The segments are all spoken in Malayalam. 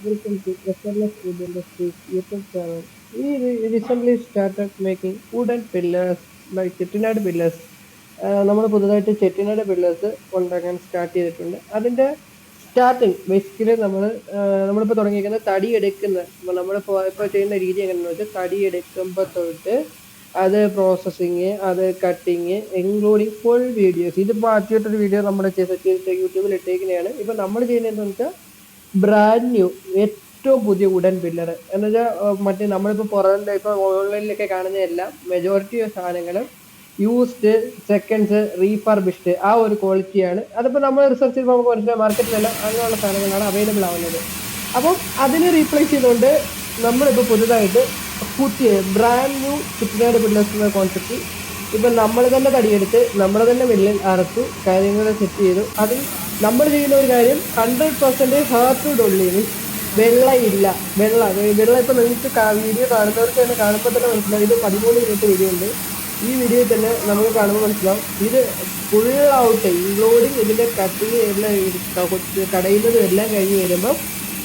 Welcome to SLS Wood Industries YouTube channel. We recently started making wooden pillars by Chettinad Pillars. നമ്മൾ പുതുതായിട്ട് ചെട്ടിനാട് പില്ലേഴ്സ് ഉണ്ടാക്കാൻ സ്റ്റാർട്ട് ചെയ്തിട്ടുണ്ട്. അതിൻ്റെ സ്റ്റാർട്ടിങ് ബേസിക്കലി നമ്മളിപ്പോൾ തുടങ്ങിയിരിക്കുന്നത് തടി എടുക്കുന്ന നമ്മളിപ്പോൾ ചെയ്യുന്ന രീതി എങ്ങനെയാണെന്ന് വെച്ചാൽ തടി എടുക്കുമ്പോൾ തൊട്ട് അത് പ്രോസസ്സിങ്, അത് കട്ടിങ്, ഇൻക്ലൂഡിങ് ഫുൾ വീഡിയോസ്. ഇതിപ്പോൾ ആദ്യമായിട്ടൊരു വീഡിയോ നമ്മൾ യൂട്യൂബിൽ ഇട്ടേക്കുന്നതാണ്. ഇപ്പോൾ നമ്മൾ ചെയ്യുന്നത് എന്താണെന്ന് വെച്ചാൽ ബ്രാൻഡ് ന്യൂ ഏറ്റവും പുതിയ വുഡൻ പില്ലർ എന്ന് വെച്ചാൽ മറ്റേ നമ്മളിപ്പോൾ പുറത്തെ ഇപ്പോൾ ഓൺലൈനിലൊക്കെ കാണുന്ന എല്ലാം മെജോറിറ്റി സാധനങ്ങളും യൂസ്ഡ്, സെക്കൻഡ്സ്, റീഫർബിഷ്ഡ് ആ ഒരു ക്വാളിറ്റിയാണ്. അതിപ്പോൾ നമ്മൾ റിസർച്ച് ചെയ്യുമ്പോൾ നമുക്ക് മനസ്സിലായി മാർക്കറ്റിലെല്ലാം അങ്ങനെയുള്ള സാധനങ്ങളാണ് അവൈലബിൾ ആവുന്നത്. അപ്പം അതിനെ റീപ്ലേസ് ചെയ്തുകൊണ്ട് നമ്മളിപ്പോൾ പുതുതായിട്ട് പുതിയ ബ്രാൻഡ് ന്യൂ ചുറ്റിനാട് പില്ലേഴ്സ് എന്ന കോൺസെപ്റ്റ് ഇപ്പം നമ്മൾ തന്നെ തടിയെടുത്ത് നമ്മൾ തന്നെ മില്ലിൽ അറുത്തു കാര്യങ്ങൾ സെറ്റ് ചെയ്തു. അതിൽ നമ്മൾ ചെയ്യുന്ന ഒരു കാര്യം 100% ഹാർട്ട് ഡൊള്ളി, മീൻസ് വെള്ളമില്ല. വെള്ളം ഇപ്പം നിങ്ങൾക്ക് വീഡിയോ കാണുന്നവർക്ക് തന്നെ കാണുമ്പോൾ തന്നെ മനസ്സിലാവും. ഇത് 13 മിനിറ്റ് വീഡിയോ ഉണ്ട്. ഈ വീഡിയോയിൽ തന്നെ നമുക്ക് കാണുമ്പോൾ മനസ്സിലാവും ഇത് ഫുൾ ഔട്ട് ഇൻക്ലൂഡിങ് ഇതിൻ്റെ കട്ടിങ് എല്ലാം കടയുന്നതും എല്ലാം കഴിഞ്ഞ് വരുമ്പം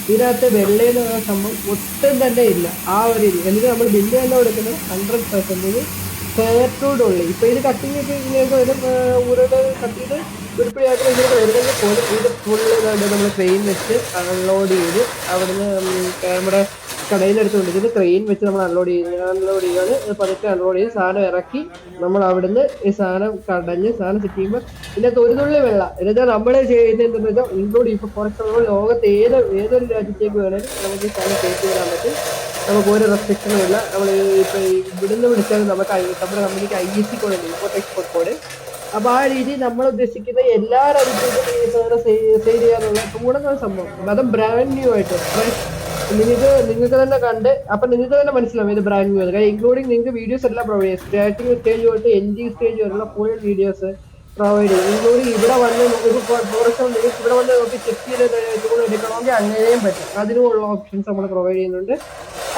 ഇതിനകത്ത് വെള്ളയെന്ന് പറയുന്ന സംഭവം ഒട്ടും തന്നെ ഇല്ല. ആ ഒരു എന്നിട്ട് നമ്മൾ ബില്ല് തന്നെ കൊടുക്കുന്നത് 100% ഫെയർട്ടൂഡുള്ളി. ഇപ്പോൾ ഇത് കട്ടിങ് ഒക്കെ ഇങ്ങനെയൊക്കെ വരും. ഊരുടെ കട്ട് ചെയ്ത് ഉരുപ്പിടിയാക്കി ഇങ്ങനെയൊക്കെ വരുന്നെങ്കിൽ പോലും ഇത് ഫുള്ള് നമ്മൾ ക്രെയിൻ വെച്ച് അൺലോഡ് ചെയ്ത് അവിടുന്ന് നമ്മുടെ കടയിൽ നിന്ന് എടുത്തുകൊണ്ട് ഇത് ക്രെയിൻ വെച്ച് നമ്മൾ അൺലോഡ് ചെയ്യുകയാണ്. പതുക്കെ അൺലോഡ് ചെയ്ത് സാധനം ഇറക്കി നമ്മൾ അവിടുന്ന് ഈ സാധനം കടഞ്ഞ് സാധനം സെറ്റ് ചെയ്യുമ്പോൾ ഇതിനകത്ത് ഒരു തുള്ളി വെള്ളം എന്നുവെച്ചാൽ നമ്മൾ ചെയ്യുന്നത് എന്താണെന്ന് വെച്ചാൽ ഇൻക്ലൂഡ് ഇപ്പോൾ ഫോർ എക്സാമ്പിൾ ലോകത്ത് ഏതൊരു രാജ്യത്തേക്ക് വേണമെങ്കിലും നമുക്ക് ഈ സാധനം കയറ്റി വരാൻ പറ്റും. നമുക്ക് ഒരു റെസ്ട്രിക്ഷനും ഇല്ല. നമ്മൾ ഇപ്പോൾ ഇവിടുന്ന് വിളിച്ചാൽ നമ്മുടെ കമ്പനിക്ക് ISC കോഡ് ഉണ്ട്, ഇമ്പോർട്ട് എക്സ്പോർട്ട് കോഡ്. അപ്പോൾ ആ രീതി നമ്മൾ ഉദ്ദേശിക്കുന്ന എല്ലാ രാജ്യത്തേക്കും ഈ സാധനം സെയിൽ ചെയ്യാനുള്ള ഗുണങ്ങൾ സംഭവം. അതും ബ്രാൻഡ് ന്യൂ ആയിട്ട് നിങ്ങൾക്ക് തന്നെ കണ്ട് അപ്പം നിങ്ങൾക്ക് തന്നെ മനസ്സിലാവും ഇത് ബ്രാൻഡ് ന്യൂ ആണ്. കാര്യം ഇൻക്ലൂഡിങ് നിങ്ങൾക്ക് വീഡിയോസ് എല്ലാം പ്രൊവൈഡ് ചെയ്യും. സ്റ്റാർട്ടിങ് സ്റ്റേജ് തൊട്ട് എൻഡിങ് സ്റ്റേജ് വരെയുള്ള ഫുൾ വീഡിയോസ് പ്രൊവൈഡ് ചെയ്യും. ഇൻക്ലൂഡിങ് ഇവിടെ വന്ന് ഒരു ഫോറസ്റ്റ് നിങ്ങൾക്ക് ഇവിടെ വന്ന് നോക്കി ചെക്ക് ചെയ്ത് എടുക്കണമെങ്കിൽ അങ്ങനെയും പറ്റും. അതിനുമുള്ള ഓപ്ഷൻസ് നമ്മൾ പ്രൊവൈഡ് ചെയ്യുന്നുണ്ട്.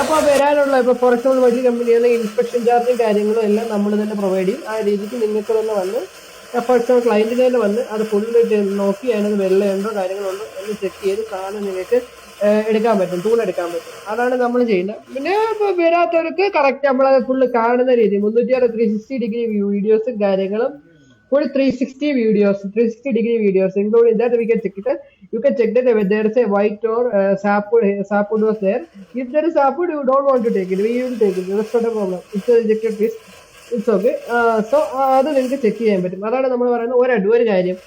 അപ്പോൾ വരാനുള്ള ഇപ്പോൾ ഫോർ എക്സാമ്പിൾ വലിയ കമ്പനികളുടെ ഇൻസ്പെക്ഷൻ ചാർജും കാര്യങ്ങളും എല്ലാം നമ്മൾ തന്നെ പ്രൊവൈഡ് ചെയ്യും. ആ രീതിക്ക് നിങ്ങൾക്ക് തന്നെ വന്ന് ഫോർ എക്സാമ്പിൾ ക്ലയൻറ്റിന് തന്നെ വന്ന് അത് ഫുള്ള് നോക്കി അതിനകത്ത് വെള്ളമുണ്ടോ കാര്യങ്ങളുണ്ടോ എന്ന് ചെക്ക് ചെയ്ത് സാധനം നിങ്ങൾക്ക് എടുക്കാൻ പറ്റും, തൂണെടുക്കാൻ പറ്റും. അതാണ് നമ്മൾ ചെയ്യുന്നത്. പിന്നെ ഇപ്പോൾ വരാത്തവർക്ക് കറക്റ്റ് നമ്മളത് ഫുള്ള് കാണുന്ന രീതി 360 ഡിഗ്രി വീഡിയോസും കാര്യങ്ങളും full 360 degree videos, including that we can check it. You can check that if there is a white or sapwood was there. If there is sapwood, you don't want to take it. We will take it. That's not a problem. It's a rejected piece. It's okay. So അത് നിങ്ങൾക്ക് ചെക്ക് ചെയ്യാൻ പറ്റും. അതാണ് നമ്മൾ പറയുന്നത് ഒരു കാര്യം.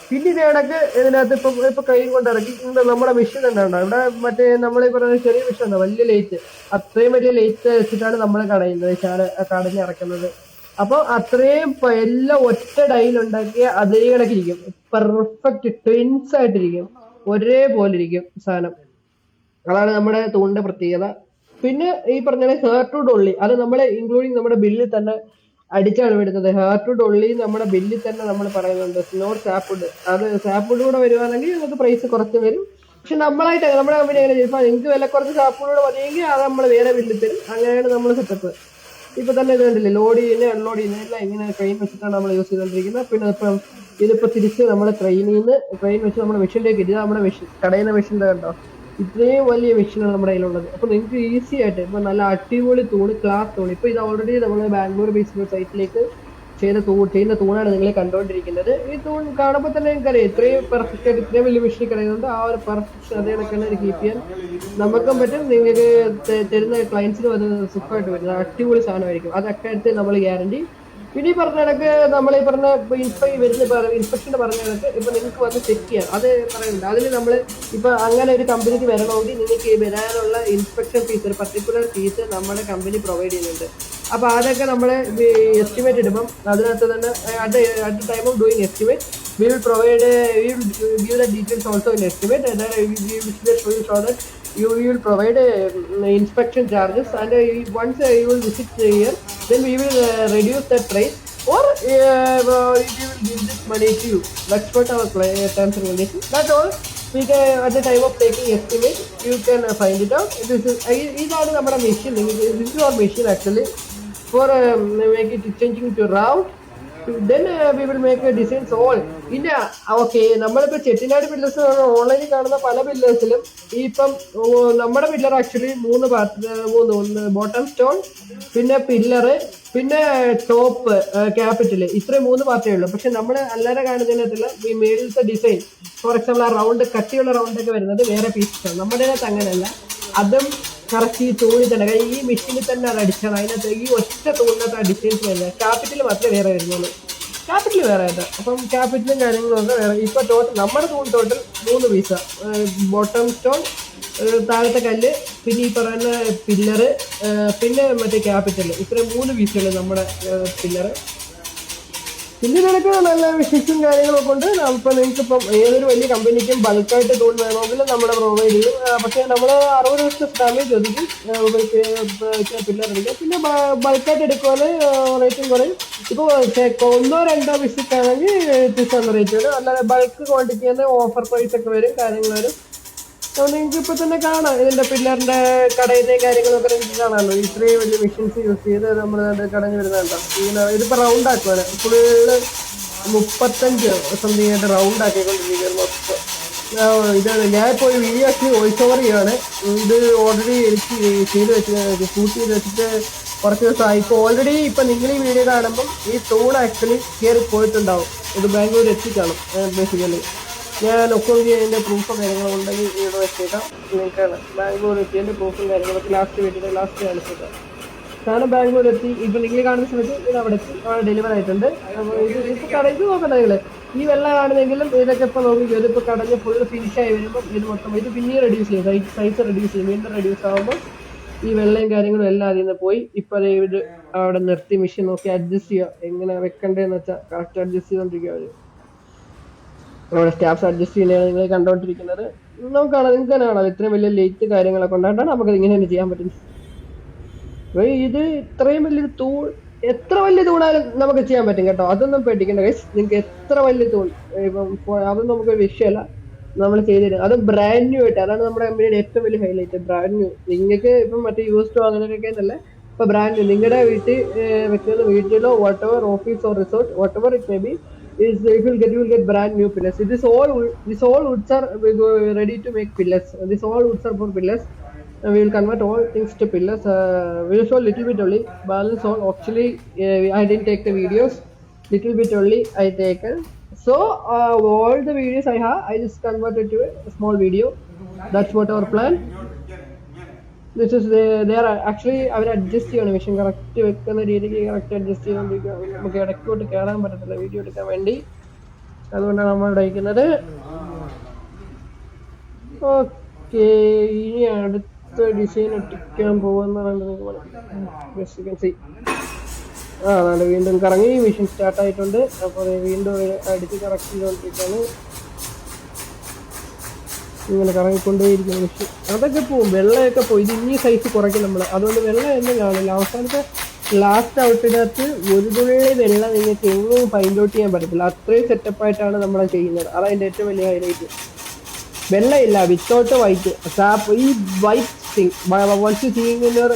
പിന്നെ ഇതിനിടയ്ക്ക് ഇതിനകത്ത് ഇപ്പൊ കൈ കൊണ്ട് ഇറക്കി നമ്മുടെ മെഷീൻ ഉണ്ടാവും. ഇവിടെ മറ്റേ നമ്മൾ ഈ പറയുന്ന ചെറിയ മെഷീൻ ഉണ്ടോ, വലിയ ലൈറ്റ്, അത്രയും വലിയ ലൈറ്റ് വെച്ചിട്ടാണ് നമ്മൾ കടഞ്ഞ് ഇറക്കുന്നത്. അപ്പോൾ അത്രയും എല്ലാം ഒറ്റ ഡൈലുണ്ടാക്കിയ അതേ കണക്കിരിക്കും, പെർഫെക്റ്റ് ട്വിൻസ് ആയിട്ടിരിക്കും, ഒരേപോലെ ഇരിക്കും സാധനം. അതാണ് നമ്മുടെ തൂണിന്റെ പ്രത്യേകത. പിന്നെ ഈ പറഞ്ഞ ഹാർട്ട്വുഡ് ഉള്ളി അത് നമ്മൾ ഇൻക്ലൂഡിങ് നമ്മുടെ ബില്ലിൽ തന്നെ അടിച്ചാണ് വരുന്നത്. ഹാർട്ട്വുഡ് ഉള്ളി നമ്മുടെ ബില്ലിൽ തന്നെ നമ്മൾ പറയുന്നുണ്ട്. Not sapwood. അത് സാപ്വുഡ് കൂടെ വരുവാണെങ്കിൽ നിങ്ങൾക്ക് പ്രൈസ് കുറച്ച് വരും. പക്ഷെ നമ്മളായിട്ട് നമ്മുടെ കമ്പനി എങ്ങനെ ചെയ്യും, നിങ്ങൾക്ക് വില കുറച്ച് സാപ്വുഡ് കൂടെ മതിയെങ്കിൽ അത് നമ്മൾ വേറെ ബില്ലിൽ തരും. അങ്ങനെയാണ് നമ്മൾ സെറ്റപ്പ്. ഇപ്പൊ തന്നെ ഇത് കണ്ടില്ലേ, ലോഡ് ചെയ്യുന്നത് അൺലോഡ് ചെയ്യുന്നത് എല്ലാം ഇങ്ങനെ ട്രെയിൻ വെച്ചിട്ടാണ് നമ്മൾ യൂസ് ചെയ്തുകൊണ്ടിരിക്കുന്നത്. പിന്നെ ഇതിപ്പോ തിരിച്ച് നമ്മൾ ട്രെയിൻ വെച്ച് നമ്മുടെ മെഷീനിലേക്ക് ഇത് നമ്മുടെ മെഷീൻ കടയുന്ന മെഷീൻ്റെ കണ്ടോ, ഇത്രയും വലിയ മെഷീനാണ് നമ്മുടെ കയ്യിലുള്ളത്. അപ്പൊ നിങ്ങൾക്ക് ഈസി ആയിട്ട് ഇപ്പൊ നല്ല അടിപൊളി തൂണ്, ക്ലാസ് തൂണ്. ഇപ്പൊ ഇത് ഓൾറെഡി നമ്മൾ ബാംഗ്ലൂർ ബേസ്ഡ് സൈറ്റിലേക്ക് ചെയ്യുന്ന തൂണാണ് നിങ്ങൾ കണ്ടുകൊണ്ടിരിക്കുന്നത്. ഈ തൂൺ കാണുമ്പോൾ തന്നെ നിങ്ങൾക്കറിയാം ഇത്രയും പെർഫെക്റ്റ് ആയിട്ട് ഇത്രയും വലിയ മെഷീൻ കിടക്കുന്നുണ്ട്. ആ ഒരു പെർഫെക്ഷൻ അതേ കണക്കാണ് ഇത് കീപ്പ് ചെയ്യാൻ നമുക്കും പറ്റും. നിങ്ങൾക്ക് തരുന്ന ക്ലയൻസിനും അത് സുഖമായിട്ട് വരുന്നത് അടിപൊളി സാധനമായിരിക്കും. അതൊക്കെ എടുത്ത് നമ്മൾ ഗ്യാരണ്ടി. പിന്നെ ഈ പറഞ്ഞ കണക്ക് നമ്മൾ ഈ പറഞ്ഞ ഇൻസ്പെക്ഷൻ്റെ പറഞ്ഞ കണക്ക് ഇപ്പൊ നിങ്ങൾക്ക് വന്ന് ചെക്ക് ചെയ്യാം അത് പറയുന്നുണ്ട്. അതിന് നമ്മൾ ഇപ്പൊ അങ്ങനെ ഒരു കമ്പനിക്ക് വരണമെങ്കിൽ നിങ്ങൾക്ക് വരാനുള്ള ഇൻസ്പെക്ഷൻ ഫീസ്, ഒരു പർട്ടിക്കുലർ ഫീസ് നമ്മുടെ കമ്പനി പ്രൊവൈഡ് ചെയ്യുന്നുണ്ട്. അപ്പോൾ അതൊക്കെ നമ്മൾ എസ്റ്റിമേറ്റ് ഇടുമ്പം അതിനകത്ത് തന്നെ at time of doing estimate we will give the details also in estimate, and then we will show that you will provide inspection charges, and once you will visit here, then we will reduce that price, or we will give this money to you. That's what our terms and conditions. That's all. We can, at the time of taking estimate, you can find it out. ഇതാണ് നമ്മുടെ machine. This is our machine actually for make it changing to route. then we will make a designs all പിന്നെ ഓക്കെ നമ്മളിപ്പോ ചെട്ടിനാട് പില്ലേഴ്സ് ഓൺലൈനിൽ കാണുന്ന പല പില്ലേഴ്സിലും ഇപ്പം നമ്മുടെ പില്ലർ ആക്ച്വലി മൂന്ന് പാർട്ട് ഒന്ന് ബോട്ടം സ്റ്റോൺ പിന്നെ പില്ലറ് പിന്നെ ടോപ്പ് ക്യാപിറ്റല് ഇത്രയും മൂന്ന് പാർട്ടേ ഉള്ളൂ. പക്ഷെ നമ്മൾ അല്ലാതെ കാണുന്നതിനകത്തുള്ള ഈ മേളിലത്തെ ഡിസൈൻ ഫോർ എക്സാമ്പിൾ ആ റൗണ്ട് കട്ടിയുള്ള റൗണ്ട് ഒക്കെ വരുന്നത് വേറെ പീസാണ്. നമ്മുടെ അതിനകത്ത് അങ്ങനെയല്ല, അതും കറക്റ്റ് ഈ തൂണിൽ തന്നെ ഈ മെഷീനിൽ തന്നെ അത് അടിച്ചാണ്. അതിനകത്ത് ഈ ഒറ്റ തൂണിനകത്ത് ആ ഡിസൈൻസ് വരുന്നത്. ക്യാപിറ്റൽ മാത്രമേ വേറെ വരുന്നുള്ളൂ, ക്യാപിറ്റൽ വേറെ ആയിട്ട്. അപ്പം ക്യാപിറ്റലും കാര്യങ്ങളും ഒക്കെ വേറെ. ഇപ്പൊ ടോട്ടൽ നമ്മുടെ തൂൺ ടോട്ടൽ 3 പീസ, ബോട്ടം സ്റ്റോൺ, താഴത്തെ കല്ല്, പിന്നെ ഈ പറയുന്ന പില്ലറ്, പിന്നെ മറ്റേ ക്യാപിറ്റൽ, ഇത്രയും 3 പീസുകൾ നമ്മുടെ പില്ലറ്. ഇതിനൊക്കെ നല്ല വിഷയസും കാര്യങ്ങളൊക്കെ ഉണ്ട്. ഇപ്പൊ നിങ്ങൾക്ക് ഇപ്പം ഏതൊരു വലിയ കമ്പനിക്കും ബൾക്കായിട്ട് തൂൺ വേണമെങ്കിൽ നമ്മുടെ പ്രൊവൈഡ് ചെയ്യും. പക്ഷെ നമ്മൾ 60 ദിവസത്തെ ഡാമേജ് ഒതുക്കും പില്ലർ എടുക്കുക. പിന്നെ ബൾക്കായിട്ട് എടുക്കുവാണെങ്കിൽ റേറ്റും കുറയും. ഇപ്പോൾ 1-2 വിസിറ്റ് ആണെങ്കിൽ വ്യത്യസ്തമാണ് റേറ്റ് വരും. അല്ലാതെ ബൾക്ക് ക്വാണ്ടിറ്റി തന്നെ ഓഫർ പ്രൈസ് ഒക്കെ വരും, കാര്യങ്ങൾ വരും. നിങ്ങൾക്ക് ഇപ്പൊ തന്നെ കാണാം ഇതിന്റെ പില്ലറിന്റെ കടയിലെയും കാര്യങ്ങളൊക്കെ നിങ്ങൾക്ക് കാണാമല്ലോ. ഇത്രയും വലിയ മെഷീൻസ് യൂസ് ചെയ്ത് നമ്മൾ കടഞ്ഞു വരുന്നുണ്ടോ. ഇങ്ങനെ ഇതിപ്പോ റൗണ്ട് ആക്കുവാണ് ഫുള്ള് 35 സംതിങ് ആയിട്ട് റൗണ്ട് ആക്കിക്കൊണ്ടിരിക്കുന്നത് മൊത്തം. ഇതാണ് ഞാനിപ്പോൾ ഒരു വീഡിയോ ആക്കി വോയിസ് ഓവർ ചെയ്യുകയാണ്. ഇത് ഓൾറെഡി എനിക്ക് ചെയ്ത് വെച്ച് ഷൂട്ട് ചെയ്ത് വെച്ചിട്ട് കുറച്ച് ദിവസമായി. ഇപ്പോൾ ഓൾറെഡി ഇപ്പൊ നിങ്ങൾ ഈ വീഡിയോ കാണുമ്പം ഈ ടൂൺ ആക്ച്വലി കയറി പോയിട്ടുണ്ടാവും. ഇത് ബാംഗ്ലൂർ എത്തിക്കാണും ബേസിക്കലി. ഞാൻ ഒക്കെ അതിൻ്റെ പ്രൂഫും കാര്യങ്ങളും ഉണ്ടെങ്കിൽ ഇവിടെ വെച്ചേക്കാം. നിങ്ങൾക്കാണ് ബാംഗ്ലൂർ എത്തിയതിൻ്റെ പ്രൂഫും കാര്യങ്ങളൊക്കെ ലാസ്റ്റ് വീട്ടിൽ ലാസ്റ്റ് കാണിച്ചേക്കാം. കാരണം ബാംഗ്ലൂർ എത്തി ഇപ്പം നിങ്ങൾ കാണുന്ന സമയത്ത് ഇത് അവിടെ എത്തി, അവിടെ ഡെലിവർ ആയിട്ടുണ്ട്. ഇപ്പോൾ കടയിൽ നോക്കണ്ട നിങ്ങൾ ഈ വെള്ളം കാണുന്നെങ്കിലും ഇതൊക്കെ ഇപ്പോൾ നോക്കി ഇതിപ്പോൾ കടഞ്ഞ് ഫുള്ള് ഫിനിഷായി വരുമ്പോൾ ഇത് മൊത്തം ഇത് പിന്നെയും റെഡ്യൂസ് ചെയ്യും, സൈസ് റെഡ്യൂസ് ചെയ്യും. വീണ്ടും റെഡ്യൂസ് ആകുമ്പോൾ ഈ വെള്ളയും കാര്യങ്ങളും എല്ലാം അതിൽ നിന്ന് പോയി. ഇപ്പോൾ ഇത് അവിടെ നിർത്തി മെഷീൻ നോക്കി അഡ്ജസ്റ്റ് ചെയ്യുക, എങ്ങനെ വെക്കണ്ടേന്ന് വെച്ചാൽ കറക്റ്റ് അഡ്ജസ്റ്റ് ചെയ്തുകൊണ്ടിരിക്കുക അവർ. നമ്മുടെ സ്റ്റാഫ്സ് അഡ്ജസ്റ്റ് ചെയ്യുന്നതാണ് നിങ്ങൾ കണ്ടുകൊണ്ടിരിക്കുന്നത്. നമുക്കാണ് നിങ്ങൾക്ക് തന്നെ കാണാം ഇത്രയും വലിയ ലേറ്റ് കാര്യങ്ങളൊക്കെ ഉണ്ടായിട്ടാണ് നമുക്കത് ഇങ്ങനെ തന്നെ ചെയ്യാൻ പറ്റുന്നത്. ഇത് ഇത്രയും വലിയൊരു തൂൺ, എത്ര വലിയ തൂണാലും നമുക്ക് ചെയ്യാൻ പറ്റും കേട്ടോ. അതൊന്നും പേടിക്കേണ്ട ഗൈസ്. നിങ്ങൾക്ക് എത്ര വലിയ തൂൺ ഇപ്പം അതൊന്നും നമുക്ക് വിഷയമല്ല, നമ്മൾ ചെയ്തുതരും. അത് ബ്രാൻഡ് ന്യൂ ആയിട്ട്. അതാണ് നമ്മുടെ കമ്പനിയുടെ ഏറ്റവും വലിയ ഹൈലൈറ്റ്, ബ്രാൻഡ് ന്യൂ. നിങ്ങൾക്ക് ഇപ്പം മറ്റേ യൂസ്ഡോ അങ്ങനെയൊക്കെ എന്നല്ല, ഇപ്പൊ ബ്രാൻഡ് ന്യൂ നിങ്ങളുടെ വീട്ടിൽ വെക്കുന്ന വീട്ടിലോ what ever office or resort what ever it may be is you will get brand new pillars. This all woods are ready to make pillars. This all woods are for pillars. We will convert all things to pillars. We will show little bit only. Balance all actually I didn't take the videos. Little bit only I taken. So all the videos I have I just converted to a small video. That's what our plan. This is they are actually അവർ അഡ്ജസ്റ്റ് ചെയ്യണം മെഷീൻ കറക്റ്റ് വെക്കുന്ന രീതിക്ക് കറക്റ്റ് അഡ്ജസ്റ്റ് ചെയ്തുകൊണ്ടിരിക്കുക. നമുക്ക് ഇടയ്ക്കോട്ട് കയറാൻ പറ്റത്തില്ല വീഡിയോ എടുക്കാൻ വേണ്ടി, അതുകൊണ്ടാണ് നമ്മൾ ഇവിടെ അയക്കുന്നത്. ഓക്കെ, ഇനി അടുത്ത ഡിസൈൻ ഒട്ടിക്കാൻ പോകുന്നതാണ് നിങ്ങൾക്ക് അതാണ് വീണ്ടും കറങ്ങി മെഷീൻ സ്റ്റാർട്ട് ആയിട്ടുണ്ട്. അപ്പോൾ വീണ്ടും അടിച്ച് കറക്റ്റ് ചെയ്തുകൊണ്ടിരിക്കുകയാണ്. ഇങ്ങനെ കറങ്ങിക്കൊണ്ടേയിരിക്കുന്ന മെഷീൻ അതൊക്കെ പോവും, വെള്ളമൊക്കെ പോയി. ഇത് ഇനി സൈസ് കുറയ്ക്കും നമ്മൾ, അതുകൊണ്ട് വെള്ളം ഒന്നും കാണില്ല. അവസാനത്തെ ലാസ്റ്റ് ഔട്ടിനകത്ത് ഒരു തുള്ളി വെള്ളം നിങ്ങൾക്ക് എങ്ങും ഫൈൻഡ് ഔട്ട് ചെയ്യാൻ പറ്റത്തില്ല. അത്രയും സെറ്റപ്പായിട്ടാണ് നമ്മൾ ചെയ്യുന്നത്. അതതിൻ്റെ ഏറ്റവും വലിയ ഹൈലൈറ്റ്. വെള്ളമില്ല, വിത്തൗട്ട് വൈറ്റ് സാപ്പ്. ഈ white thing once you seeing in your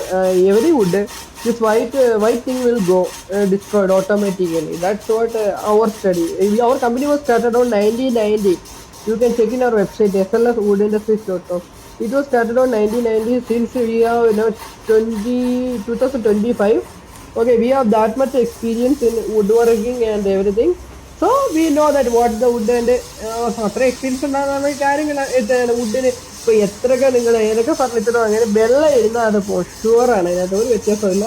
every wood, this white thing will go destroyed automatically. That's what our study. Our company was started on 1990. You can check in our website slswoodindustries.com. It was started on 1990. Since we have 2025. Okay, we have that much experience in woodworking and everything. So we know that what the wood and അത്ര എക്സ്പീരിയൻസ് ഉണ്ടാകുന്ന കാര്യങ്ങൾ വുഡിന് ഇപ്പോൾ എത്രയൊക്കെ നിങ്ങൾ ഏതൊക്കെ ഫർണിച്ചറോ അങ്ങനെ വെള്ളം ഇരുന്നാൽ അത് ഷുവറാണ്, അതിനകത്ത് ഒരു വ്യത്യാസമില്ല.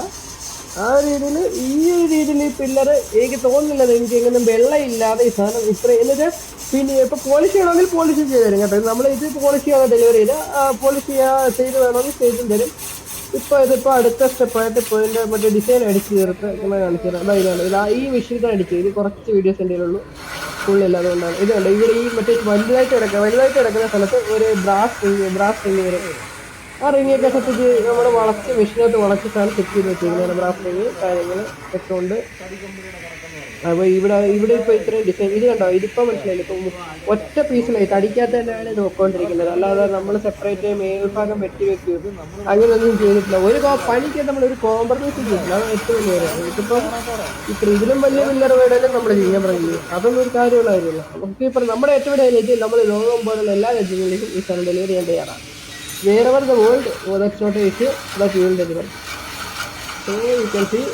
ആ രീതിയിൽ ഈ ഒരു രീതിയിൽ ഈ പില്ലർ എനിക്ക് തോന്നുന്നില്ല എനിക്ക് എങ്ങനെ വെള്ളം ഇല്ലാതെ ഈ സാധനം ഇത്ര എന്നുവെച്ചാൽ. പിന്നെ ഇപ്പോൾ പോളിഷ് ചെയ്യണമെങ്കിൽ പോളിഷ് ചെയ്ത് തരും കേട്ടോ. നമ്മൾ ഇത് പോളിഷ് ചെയ്യാതെ ഡെലിവറി ചെയ്ത് പോളിഷ് ചെയ്ത് വേണമെങ്കിൽ ചെയ്തും തരും. ഇതിപ്പോൾ അടുത്ത സ്റ്റെപ്പായിട്ട് ഇപ്പോൾ ഇതിൻ്റെ മറ്റേ ഡിസൈൻ അടിച്ച് ചേർത്ത് ഇങ്ങനെ കാണിച്ചു തരാം. ഇതാണ് ഈ മെഷീൻ അടിച്ച് ഇത് കുറച്ച് വീഡിയോസ് എൻ്റെ ഉള്ളൂ, ഫുള്ളില്ല. അതുകൊണ്ടാണ് ഇതുണ്ട്. ഇവിടെ ഈ മറ്റേ വലുതായിട്ട് കിടക്കുന്ന സ്ഥലത്ത് ഒരു ബ്രാസ് റിങ് വരും. ആ റിങ്ങൊക്കെ സെറ്റ് ചെയ്ത് നമ്മൾ വളച്ച് മെഷീനകത്ത് വളച്ചിട്ടാണ് സെറ്റ് ചെയ്ത് വെച്ചിരിക്കുന്നത്. ബ്രാസ് റിങ് കാര്യങ്ങൾ ഒക്കെ ഉണ്ട്. അപ്പോൾ ഇവിടെ ഇപ്പോൾ ഇത്രയും ഡിസൈൻ ഇത് കണ്ടോ, ഇതിപ്പോൾ മനസ്സിലായില്ല. ഇപ്പം ഒറ്റ പീസിലായി തടിക്കാത്ത തന്നെയാണ് നോക്കിക്കൊണ്ടിരിക്കുന്നത്. അല്ലാതെ നമ്മൾ സെപ്പറേറ്റ് മേൽഭാഗം വെട്ടി വെക്കുകയും അങ്ങനെയൊന്നും ചെയ്തിട്ടില്ല. പണിക്ക് നമ്മളൊരു കോംപ്രമൈസ് ചെയ്തിട്ടില്ല. അതാണ് ഏറ്റവും വലിയ കാര്യം. ഇതിപ്പം ഇത്ര ഇതിലും വലിയ വില്ലർ വേടലും നമ്മൾ ചെയ്യാൻ പറയുന്നത് അതൊന്നും ഒരു കാര്യമുള്ള കാര്യമില്ല. നമുക്ക് ഇപ്പം നമ്മുടെ ഏറ്റവും വലിയ ഹൈലൈറ്റ് നമ്മൾ ലോകം പോലുള്ള എല്ലാ രാജ്യങ്ങളിലേക്കും ഈ സാധനം ഡെലിവറി ചെയ്യാൻ തയ്യാറാണ്. wherever the world, that's not an issue, that you will deliver. So you can see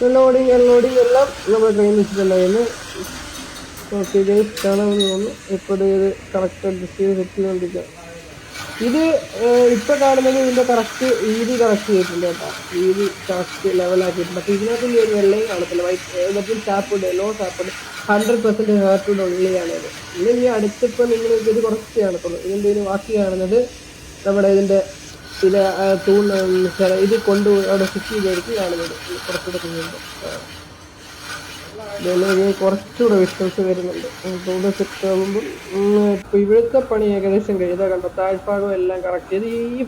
the loading and unloading എല്ലാം നമ്മൾ ട്രെയിൻ വെച്ചിട്ടുണ്ടായിരുന്നു. ഓക്കെ ഗൈസ് കാണാമെന്ന് തോന്നുന്നു. ഇപ്പോൾ ഇത് കറക്റ്റ് അഡ്ജസ്റ്റ് ചെയ്ത് സെറ്റ് ചെയ്തുകൊണ്ടിരിക്കുക. ഇത് ഇപ്പോൾ കാണുന്നത് ഇതിൻ്റെ കറക്റ്റ് വീതി കറക്റ്റ് ചെയ്തിട്ടുണ്ട് കേട്ടോ. വീതി കറക്റ്റ് ലെവലാക്കിയിട്ടുണ്ട്. അപ്പോൾ ഇതിനകത്ത് ഈ ഒരു വെള്ളയും കാണത്തില്ല. വൈറ്റ് സാപ്പുണ്ട്, ലോ സാപ്പുണ്ട്. 100% ഹാർട്ട്വുഡ് ഉള്ളിയാണിത്. ഇനി അടുത്തിപ്പോൾ നിങ്ങൾ ഇത് കുറച്ച് കാണത്തുള്ളൂ. ഇതിൻ്റെ ഒരു ബാക്കി കാണുന്നത് നമ്മുടെ ഇതിൻ്റെ ചില തൂൺ ഇത് അവിടെ ഫിറ്റ് ചെയ്തായിരിക്കും കാണുന്നത്. കുറച്ചുകൂടെ ചെയ്യുന്നുണ്ട്. കുറച്ചുകൂടെ വിഷ്വൽസ് വരുന്നുണ്ട്. തൂണ് സെറ്റ് ആകുമ്പോൾ ഇപ്പോൾ ഇവിടുത്തെ പണി ഏകദേശം കഴിയുക. കണ്ടോ, താഴ്ഭാഗം എല്ലാം കറക്റ്റ് ചെയ്ത് ഈ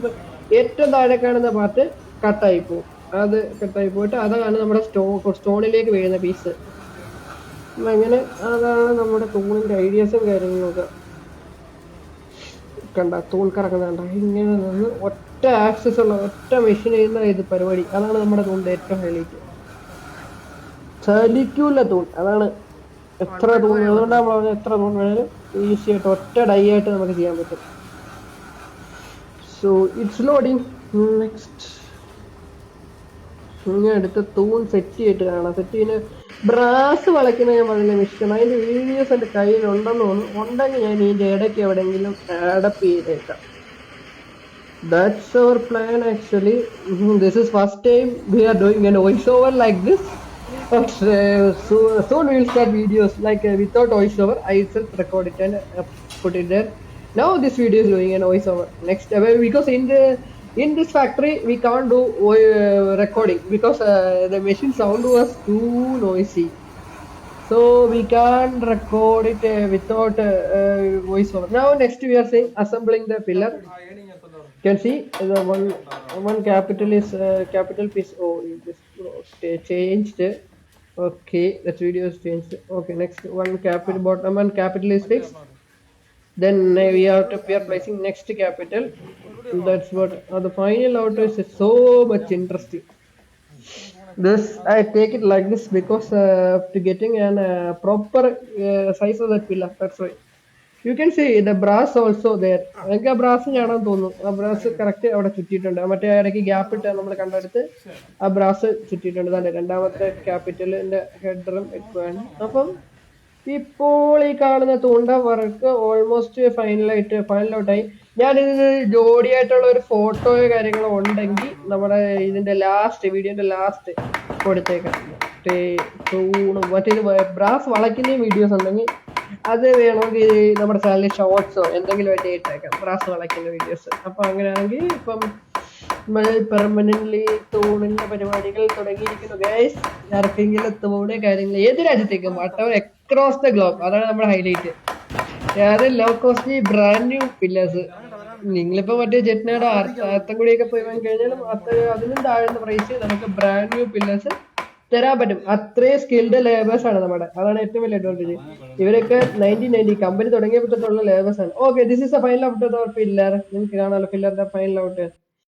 ഏറ്റവും താഴെ കാണുന്ന പാർട്ട് കട്ടായി പോകും. അത് കട്ടായി പോയിട്ട് അതാണ് നമ്മുടെ സ്റ്റോണിലേക്ക് വീഴുന്ന പീസ്. അങ്ങനെ അതാണ് നമ്മുടെ തൂണിൻ്റെ ഐഡിയാസും കാര്യങ്ങളൊക്കെ. കണ്ട തൂൺ കറക്കുന്നുണ്ട ഇങ്ങനെ നിന്ന് ഒറ്റ ആക്സസ് ഉള്ള ഒറ്റ മെഷീൻ ചെയ്യുന്ന ഇത് പരിപാടി. അതാണ് നമ്മുടെ തൂണിൻ്റെ ഏറ്റവും ഹൈലൈറ്റ്. ചലിക്കൂല തൂൺ, അതാണ് എത്ര തൂൺ. അതുകൊണ്ടാണ് നമ്മൾ പറഞ്ഞത് എത്ര തൂൺ വേണേലും ഈസി ആയിട്ട് ഒറ്റ ഡൈ ആയിട്ട് നമുക്ക് ചെയ്യാൻ പറ്റും. So it's loading. നെക്സ്റ്റ് ഇങ്ങനെ അടുത്ത തൂൺ സെറ്റ് ചെയ്തിട്ട് കാണാം. സെറ്റ് ചെയ്യുന്ന ബ്രാസ് വളയ്ക്കുന്ന ഞാൻ പറഞ്ഞില്ല മെഷീൻ. അതിൻ്റെ വീഡിയോസ് എൻ്റെ കയ്യിലുണ്ടെന്ന് തോന്നുന്നു. ഉണ്ടെങ്കിൽ ഞാൻ ഇതിൻ്റെ ഇടയ്ക്ക് എവിടെയെങ്കിലും അഡപ്പ് ചെയ്തേക്കാം. That's our plan actually. This is first time we are doing an voiceover like this. But soon we will start videos like without voiceover. I self record it and put it there. Now this video is doing an voiceover. Next because in this factory we can't do recording because the machine sound was too noisy. So we can't record it without voiceover. Now next we are saying assembling the pillar. You can see the one capital is capital piece. Oh, this changed. Okay, that video is changed. Okay, next one capital bottom one capital is fixed. Then we are placing next capital. That's what the final outer is so much interesting. This I take it like this because to getting an proper size of that pillar. That's why you can see the brass also there. എനിക്ക് ആ ബ്രാസ് കാണാൻ തോന്നുന്നു. ആ ബ്രാസ് കറക്റ്റ് അവിടെ ചുറ്റിയിട്ടുണ്ട്. മറ്റേ ഇടയ്ക്ക് ഗ്യാപ്പ് ഇട്ട് നമ്മൾ കണ്ടെടുത്ത് ആ ബ്രാസ് ചുറ്റിയിട്ടുണ്ട്. തന്നെ രണ്ടാമത്തെ ക്യാപിറ്റലിന്റെ ഹെഡറും ഇട്ടുമാണ്. അപ്പം ഇപ്പോൾ ഈ കാണുന്ന തൂണ്ട വർക്ക് ഓൾമോസ്റ്റ് ഫൈനൽ ഔട്ടായി. ഞാനിത് ജോഡിയായിട്ടുള്ള ഒരു ഫോട്ടോയോ കാര്യങ്ങളോ ഉണ്ടെങ്കിൽ നമ്മുടെ ഇതിന്റെ വീഡിയോന്റെ ലാസ്റ്റ് കൊടുത്തേക്കാം. തൂണ് മറ്റേ ബ്രാസ് വളയ്ക്കുന്ന വീഡിയോസ് ഉണ്ടെങ്കിൽ അത് വേണമെങ്കിൽ നമ്മുടെ ചാനലിൽ ഷോർട്സോ എന്തെങ്കിലും ആയിട്ട് ഇട്ടേക്കാം, ബ്രാസ് വളയ്ക്കുന്ന വീഡിയോസ്. അപ്പം അങ്ങനെയാണെങ്കിൽ ഇപ്പം പെർമനന്റ്ലി തൂണിന്റെ പരിപാടികൾ തുടങ്ങിയിരിക്കുന്നു ഗൈസ്. ആർക്കെങ്കിലും തൂണ് കാര്യങ്ങൾ ഏത് രാജ്യത്തേക്കും വാട്ടവർ അക്രോസ് ദ ഗ്ലോബ്, അതാണ് നമ്മുടെ ഹൈലൈറ്റ്. അത് low cost brand new pillars. നിങ്ങളിപ്പോ മറ്റേ ജെറ്റ്നയുടെ അത്തൻകുടിയൊക്കെ പോയി കഴിഞ്ഞാലും അതിനും താഴ്ന്ന പ്രൈസ് നമുക്ക് ബ്രാൻഡ് ന്യൂ പില്ലേഴ്സ് തരാൻ പറ്റും. അത്രയും സ്കിൽഡ് ലേബേഴ്സ് ആണ് നമ്മുടെ. അതാണ് ഏറ്റവും വലിയ അഡ്വാൻറ്റേജ്. ഇവരൊക്കെ 1990 കമ്പനി തുടങ്ങിയപ്പോഴത്തുള്ള ലേബേഴ്സ് ആണ്. Okay, this is A final out of pillar. നിങ്ങൾക്ക് കാണാമല്ലോ പില്ലറിന്റെ ഫൈനൽ ഔട്ട്.